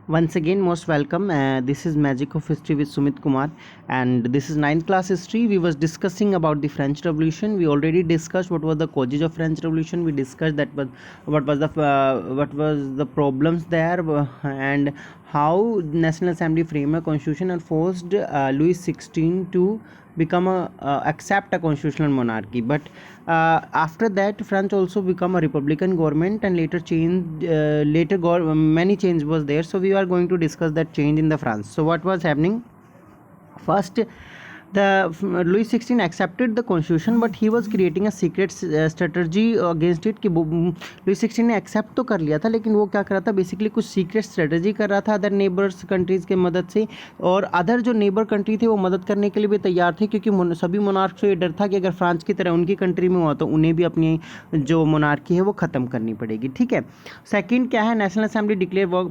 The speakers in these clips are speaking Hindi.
Once again, most welcome. This is Magic of History with Sumit Kumar, and this is ninth class history. We was discussing about the French Revolution. We already discussed what was the causes of French Revolution. We discussed that what was the problems there, and how National Assembly framed a constitution and forced Louis XVI to become accept a constitutional monarchy. But after that, France also become a republican government, and later many change was there. So we are going to discuss that change in the France. So what was happening? First, the Louis XVI accepted the constitution, but he was creating a secret strategy against it. कि Louis XVI ने accept तो कर लिया था, लेकिन वो क्या कर रहा था, बेसिकली कुछ सीक्रेट स्ट्रेटजी कर रहा था अदर नेबर्स कंट्रीज़ के मदद से, और अदर जो नेबर कंट्री थे वो मदद करने के लिए भी तैयार थे, क्योंकि सभी मोनार्क्स को ये डर था कि अगर फ्रांस की तरह उनकी कंट्री में हुआ तो उन्हें भी अपनी जो मोनार्की है वो ख़त्म करनी पड़ेगी. ठीक है. सेकेंड क्या है, national assembly declare work,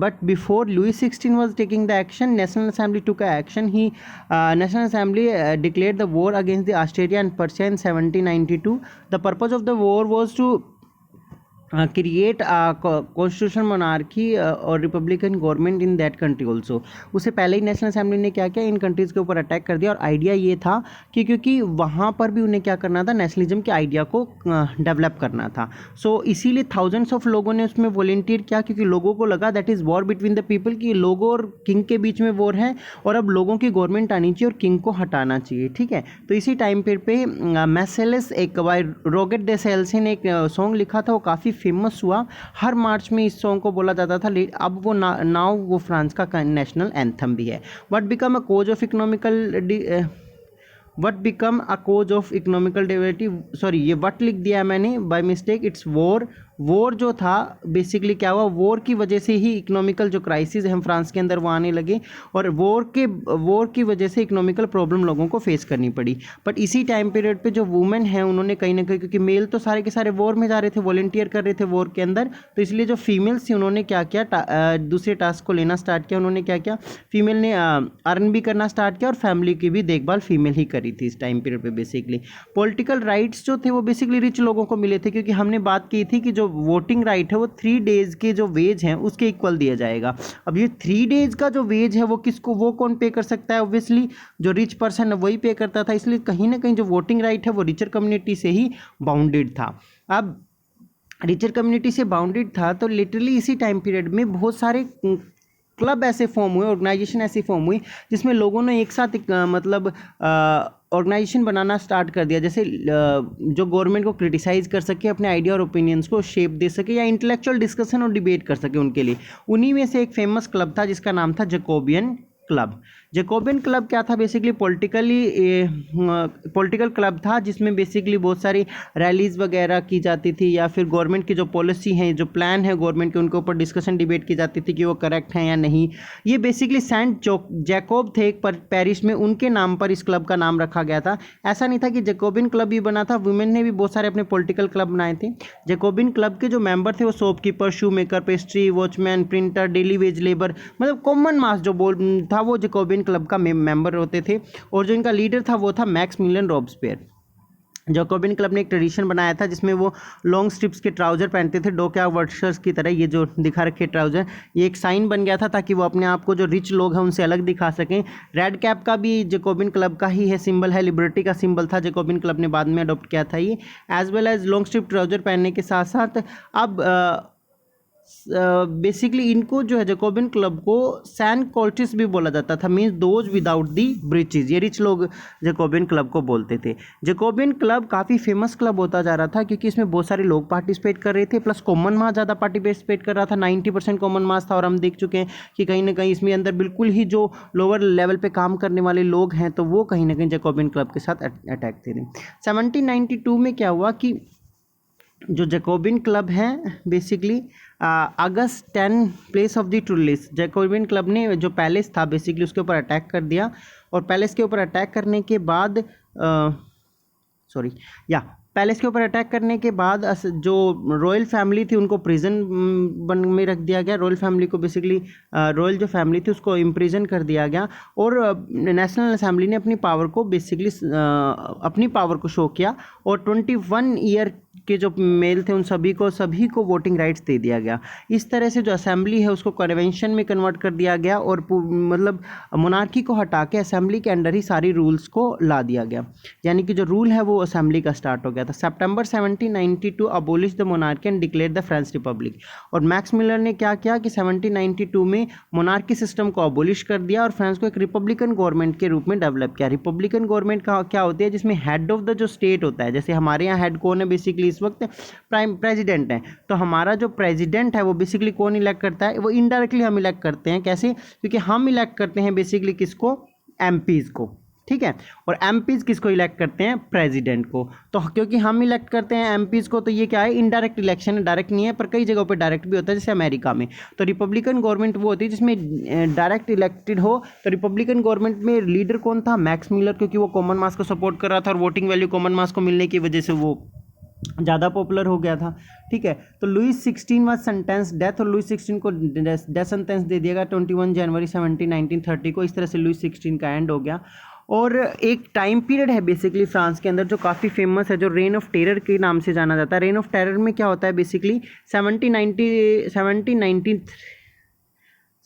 but before Louis XVI was taking the action, National Assembly took a action. National Assembly declared the war against the Austria and Prussia in 1792. The purpose of the war was to create a constitutional monarchy और Republican government in that country also. उससे पहले ही नेशनल असेंबली ने क्या किया, इन कंट्रीज़ के ऊपर अटैक कर दिया, और आइडिया ये था कि क्योंकि वहाँ पर भी उन्हें क्या करना था, नेशनलिज्म के आइडिया को डेवलप करना था. सो इसीलिए थाउजेंड्स ऑफ लोगों ने उसमें वॉलंटियर किया, क्योंकि लोगों को लगा that is war between the people, कि लोगों और किंग के बीच में वॉर है और अब लोगों की गवर्नमेंट आनी चाहिए और किंग को हटाना चाहिए. ठीक है. तो इसी टाइम पीरियड पे मैसेलस एक रोगेट दे सेल्सी ने एक सॉन्ग लिखा था, वो काफ़ी फेमस हुआ. हर मार्च में इस सॉन्ग को बोला जाता था. अब वो नाउ वो फ्रांस का नेशनल एंथम भी है. What become a cause of economical डिविटी, सॉरी ये व्हाट लिख दिया मैंने by mistake, it's war. War जो था बेसिकली क्या हुआ, वॉर की वजह से ही इकोनॉमिकल जो क्राइसिस है फ्रांस के अंदर वो आने लगे, और वॉर की वजह से इकोनॉमिकल प्रॉब्लम लोगों को फेस करनी पड़ी. बट इसी टाइम पीरियड पे जो वुमेन हैं उन्होंने कहीं ना कहीं, क्योंकि मेल तो सारे के सारे वॉर में जा रहे थे, वॉलंटियर कर रहे थे वॉर के अंदर, तो इसलिए जो फीमेल्स थी उन्होंने क्या किया, दूसरे टास्क को लेना स्टार्ट किया. उन्होंने क्या किया, फीमेल ने अर्न भी करना स्टार्ट किया और फैमिली की भी देखभाल फीमेल ही करी थी इस टाइम पीरियड पे. बेसिकली पॉलिटिकल राइट्स जो थे वो बेसिकली रिच लोगों को मिले थे, क्योंकि हमने बात की थी कि जो वोटिंग राइट है वो 3 डेज के जो वेज हैं उसके इक्वल दिया जाएगा. अब ये 3 डेज का जो वेज है वो किसको, वो कौन पे कर सकता है, ऑब्वियसली जो रिच पर्सन है वही पे करता था. इसलिए कहीं ना कहीं जो वोटिंग राइट है वो रिचर कम्युनिटी से ही बाउंडेड था. अब रिचर कम्युनिटी से बाउंडेड था तो लिटरली इसी टाइम पीरियड में बहुत सारे क्लब ऐसे फॉर्म हुए, ऑर्गेनाइजेशन ऐसी फॉर्म हुई जिसमें लोगों ने एक साथ मतलब ऑर्गेनाइजेशन बनाना स्टार्ट कर दिया, जैसे जो गवर्नमेंट को क्रिटिसाइज़ कर सके, अपने आइडिया और ओपिनियंस को शेप दे सके, या इंटेलेक्चुअल डिस्कशन और डिबेट कर सके उनके लिए. उन्हीं में से एक फेमस क्लब था जिसका नाम था जैकोबियन क्लब. जैकोबियन क्लब क्या था, बेसिकली पॉलिटिकल क्लब था जिसमें बेसिकली बहुत सारी रैलीज़ वगैरह की जाती थी, या फिर गवर्नमेंट की जो पॉलिसी है, जो प्लान है गवर्नमेंट के, उनके ऊपर डिस्कशन डिबेट की जाती थी कि वो करेक्ट है या नहीं. ये बेसिकली सेंट जैकोब थे एक पेरिस में, उनके नाम पर इस क्लब का नाम रखा गया था. ऐसा नहीं था कि जैकोबियन क्लब ही बना था, वुमेन ने भी बहुत सारे अपने पॉलिटिकल क्लब बनाए थे. जैकोबियन क्लब के जो मेंबर थे वो शॉपकीपर, शू maker, pastry, watchman, printer, daily veg labour, मतलब कॉमन मास जो था वो जैकोबियन क्लब का मेंबर होते थे. और जो इनका लीडर था वो था मैक्सिमिलियन रॉबस्पियर. जैकोबियन क्लब ने एक ट्रेडिशन बनाया था जिसमें वो लॉन्ग स्ट्रिप्स के ट्राउज़र पहनते थे, डोक्या वर्कर्स की तरह. ये जो दिखा रखे ट्राउज़र, ये एक साइन बन गया था ताकि वो अपने आप को जो रिच लोग हैं उनसे अलग दिखा सकें. रेड कैप का भी जैकोबियन क्लब का ही है सिंबल है, लिबर्टी का सिंबल था, जैकोबियन क्लब ने बाद में अडॉप्ट किया था ये. As well as long strip trouser पहनने के साथ साथ अब बेसिकली इनको जो है जैकोबियन क्लब को सैन कॉल्टिस भी बोला जाता था, means those without the breeches. ये रिच लोग जैकोबियन क्लब को बोलते थे. जैकोबियन क्लब काफ़ी फेमस क्लब होता जा रहा था क्योंकि इसमें बहुत सारे लोग पार्टिसिपेट कर रहे थे, प्लस कॉमन मास ज़्यादा पार्टिसिपेट कर रहा था. 90% कॉमन मास था, और हम देख चुके हैं कि कहीं ना कहीं इसमें अंदर बिल्कुल ही जो लोअर लेवल पे काम करने वाले लोग हैं तो वो कहीं ना कहीं जैकोबियन क्लब के साथ अटैक थे. 1792 में क्या हुआ कि जो जैकोबियन क्लब हैं बेसिकली अगस्त 10 place of the Tuileries, Jacobin club ने जो पैलेस था बेसिकली उसके ऊपर अटैक कर दिया. और पैलेस के ऊपर अटैक करने के बाद पैलेस के ऊपर अटैक करने के बाद जो रॉयल फैमिली थी उनको प्रिजन में रख दिया गया. रॉयल फैमिली को बेसिकली रॉयल जो फैमिली थी उसको इम्प्रिजन कर दिया गया. और नेशनल असेंबली ने अपनी पावर को बेसिकली अपनी पावर को शो किया, और 21 ईयर के जो मेल थे उन सभी को वोटिंग राइट्स दे दिया गया। इस तरह से जो असेंबली है उसको कन्वेंशन में कन्वर्ट कर दिया गया और मतलब मोनार्की को हटा के असेंबली के अंडर ही सारी रूल्स को ला दिया गया, यानी कि जो रूल है वो असेंबली का स्टार्ट हो गया था। सितंबर 1792 abolish the monarchy and declare the French Republic. और मैक्स मिलर ने क्या किया कि 1792 में मोनार्की सिस्टम को अबोलिश कर दिया और फ्रांस को एक रिपब्लिकन गवर्नमेंट के रूप में डेवलप किया। रिपब्लिकन गवर्नमेंट का क्या होती है, जिसमें हेड ऑफ द जो स्टेट होता है, जैसे हमारे यहाँ हेड कौन है बेसिकली इस वक्त, प्रेसिडेंट है। तो हमारा जो प्रेसिडेंट है वो बेसिकली कौन इलेक्ट करता है, वो इनडायरेक्टली हम इलेक्ट करते हैं। कैसे? क्योंकि हम इलेक्ट करते हैं बेसिकली किसको, एमपीज़ को, ठीक है। और एमपीज़ किसको इलेक्ट करते हैं, प्रेसिडेंट को। तो क्योंकि हम इलेक्ट करते हैं एमपीज़ को, तो ये क्या है, इनडायरेक्ट इलेक्शन है, डायरेक्ट नहीं है, पर कई जगहों पे डायरेक्ट भी होता है, जैसे अमेरिका में। तो रिपब्लिकन गवर्नमेंट वो होती है जिसमें डायरेक्ट इलेक्टेड हो। तो रिपब्लिकन गवर्नमेंट में लीडर कौन था, मैक्स मिलर, क्योंकि वो कॉमन मास को सपोर्ट कर रहा था और वोटिंग वैल्यू कॉमन मास को मिलने की वजह से वो ज़्यादा पॉपुलर हो गया था, ठीक है। तो लुईस 16 वाज सेंटेंस डेथ, और लुईस 16 को डेथ सेंटेंस दे दिया गया 21 जनवरी 1930 को। इस तरह से लुईस 16 का एंड हो गया। और एक टाइम पीरियड है बेसिकली फ्रांस के अंदर जो काफ़ी फेमस है, जो रेन ऑफ टेरर के नाम से जाना जाता है। रेन ऑफ टेरर में क्या होता है बेसिकली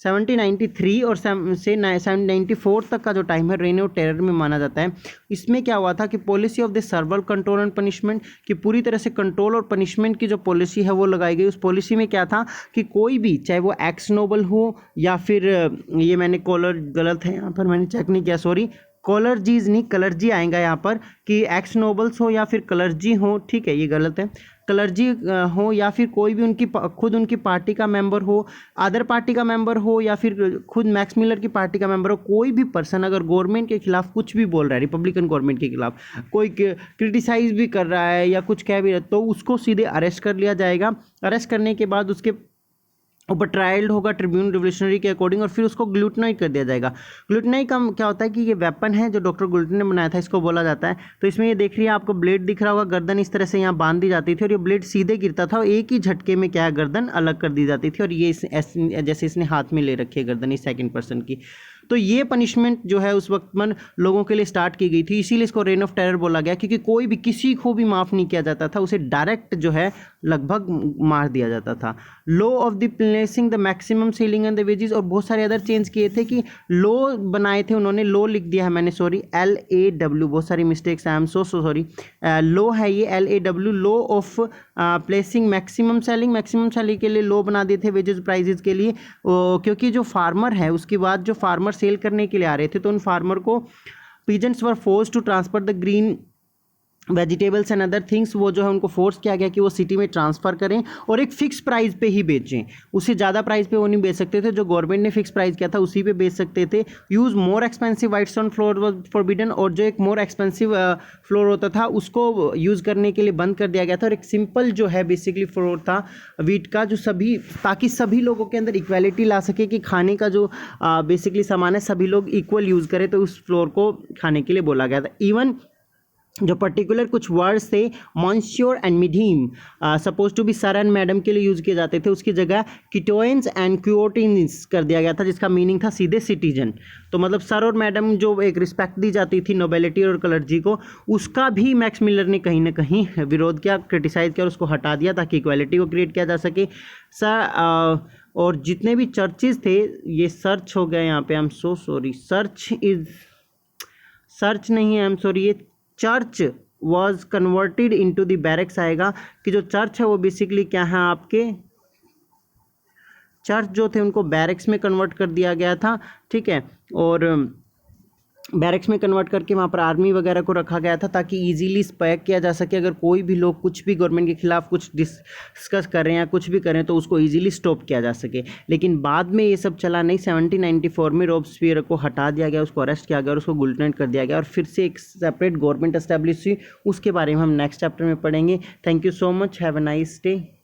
1793 और से 1794 तक का जो टाइम है रेन ऑफ टेरर में माना जाता है। इसमें क्या हुआ था कि policy of the सर्वल control and punishment, कि पूरी तरह से कंट्रोल और पनिशमेंट की जो पॉलिसी है वो लगाई गई। उस पॉलिसी में क्या था कि कोई भी, चाहे वो एक्स नोबल हो या फिर, ये मैंने कॉलर गलत है यहाँ पर, मैंने चेक नहीं किया, सॉरी, कॉलर्जीज नहीं, कलर्जी आएगा यहाँ पर, कि एक्स नोबल्स हो या फिर कलर्जी हो, ठीक है, ये गलत है, कलर्जी हो या फिर कोई भी खुद उनकी पार्टी का मेंबर हो, अदर पार्टी का मेंबर हो या फिर खुद मैक्स मिलर की पार्टी का मेंबर हो, कोई भी पर्सन अगर गवर्नमेंट के खिलाफ कुछ भी बोल रहा है, रिपब्लिकन गवर्नमेंट के खिलाफ कोई क्रिटिसाइज भी कर रहा है या कुछ कह भी रहा है, तो उसको सीधे अरेस्ट कर लिया जाएगा। अरेस्ट करने के बाद उसके ऊपर ट्रायल होगा ट्रिब्यून रिवोल्यूशनरी के अकॉर्डिंग, और फिर उसको ग्लूटेनाइड कर दिया जाएगा। ग्लूटेनाइड का क्या होता है कि ये वेपन है जो डॉक्टर ग्लूटन ने बनाया था, इसको बोला जाता है। तो इसमें ये देख रही है आपको ब्लेड दिख रहा होगा, गर्दन इस तरह से यहाँ बांध दी जाती थी और ये ब्लेड सीधे गिरता था और एक ही झटके में क्या गर्दन अलग कर दी जाती थी। और ये जैसे इसने हाथ में ले रखी है गर्दन इस सेकेंड पर्सन की, तो ये पनिशमेंट जो है उस वक्त में लोगों के लिए स्टार्ट की गई थी, इसीलिए इसको रेन ऑफ टेरर बोला गया, क्योंकि कोई भी किसी को भी माफ़ नहीं किया जाता था, उसे डायरेक्ट जो है लगभग मार दिया जाता था। Law of the placing the maximum ceiling and the wages, और बहुत सारे अदर चेंज किए थे कि लॉ बनाए थे उन्होंने, लॉ लिख दिया है मैंने, सॉरी, LAW, बहुत सारी mistakes, I am so sorry, law है ये LAW, law of placing maximum selling के लिए लॉ बना दिए थे वेजेस प्राइजेस के लिए, क्योंकि जो फार्मर है उसके बाद जो फार्मर सेल करने के लिए आ रहे थे तो उन फार्मर को peasants were forced to transfer the green vegetables and other things, वो जो है उनको फोर्स किया गया कि वो सिटी में ट्रांसफ़र करें और एक फ़िक्स प्राइस पे ही बेचें, उससे ज़्यादा प्राइस पे वो नहीं बेच सकते थे, जो गवर्नमेंट ने फिक्स प्राइस किया था उसी पे बेच सकते थे। Use more expensive white stone floor was forbidden, और जो एक मोर एक्सपेंसिव फ्लोर होता था उसको यूज़ करने के लिए बंद कर दिया गया था, और एक सिंपल जो है बेसिकली फ्लोर था वीट का, जो सभी, ताकि सभी लोगों के अंदर इक्वालिटी ला सके कि खाने का जो बेसिकली सामान है सभी लोग इक्वल यूज़ करें, तो उस फ्लोर को खाने के लिए बोला गया था। इवन जो पर्टिकुलर कुछ वर्ड्स थे monsieur and madame suppose to be sir and madam के लिए यूज़ किए जाते थे, उसकी जगह किटोइंस एंड क्यूओटिन्स कर दिया गया था, जिसका मीनिंग था सीधे सिटीजन। तो मतलब सर और मैडम जो एक रिस्पेक्ट दी जाती थी नोबेलिटी और कलर्जी को, उसका भी मैक्स मिलर ने कहीं ना कहीं विरोध किया, क्रिटिसाइज़ किया और उसको हटा दिया ताकि इक्वालिटी को क्रिएट किया जा सके। और जितने भी चर्चेज़ थे, ये सर्च हो गया यहाँ पे, I am so sorry, search नहीं है, आई एम सॉरी, ये church was converted into the barracks आएगा, कि जो चर्च है वो बेसिकली क्या है, आपके चर्च जो थे उनको बैरक्स में कन्वर्ट कर दिया गया था, ठीक है। और बैरक्स में कन्वर्ट करके वहाँ पर आर्मी वगैरह को रखा गया था ताकि इजीली स्पैक किया जा सके, अगर कोई भी लोग कुछ भी गवर्नमेंट के खिलाफ कुछ डिस्कस कर रहे हैं या कुछ भी करें तो उसको इजीली स्टॉप किया जा सके। लेकिन बाद में ये सब चला नहीं, 1794 में रॉबस्पियर को हटा दिया गया, उसको अरेस्ट किया गया और उसको गुलिटेंट कर दिया गया और फिर से एक सेपरेट गवर्नमेंट एस्टेब्लिश हुई। उसके बारे में हम नेक्स्ट चैप्टर में पढ़ेंगे। Thank you so much, have a nice day.